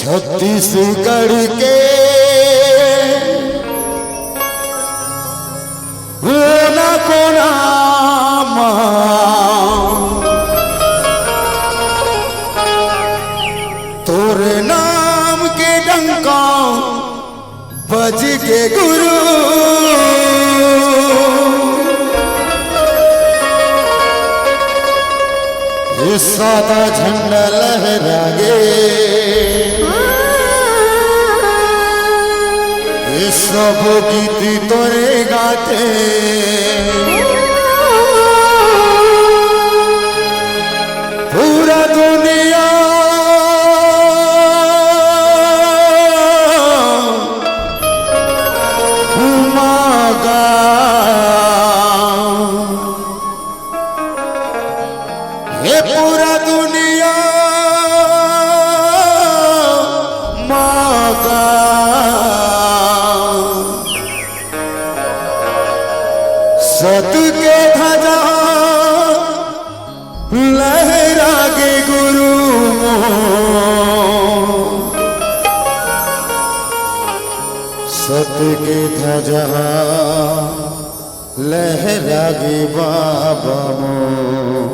छत्तीसगढ़ के कोना कोना तोरे नाम के डंका बज के गुरु ये सादा झंडा लहरागे सब गीत तोरे गाते पूरा दुनिया घुमागा ये पूरा दुनिया मागा सत के ध्वजा लहरागे गुरु सत के ध्वजा लहरागे बाबा मो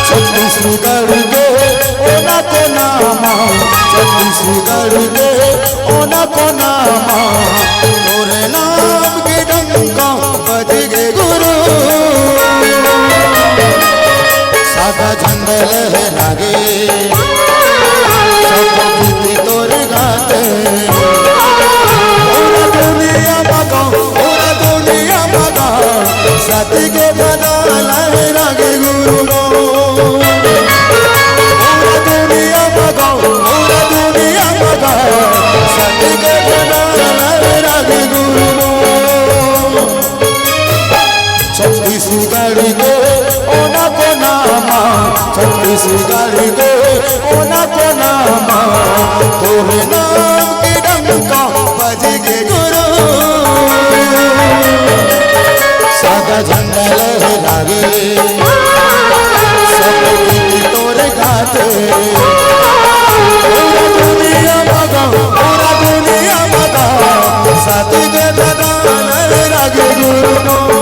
छत्तीसगढ़ के ओना कोना तोरे नाम के डंका बज गे गुरु सादा झंडा लहरागे सब गीत तोरे गाते पूरा दुनिया मगा सत के ध्वजा लहरागे गुरु छत्तीसगढ़ के ओना कोना छत्तीसगढ़ के ओना कोना तोरे नाम के डंका बज के गुरु सादा झंडा लहरागे सब गीत तोरे गाते पूरा दुनिया मगा साथ के ध्वजा लहरागे गुरु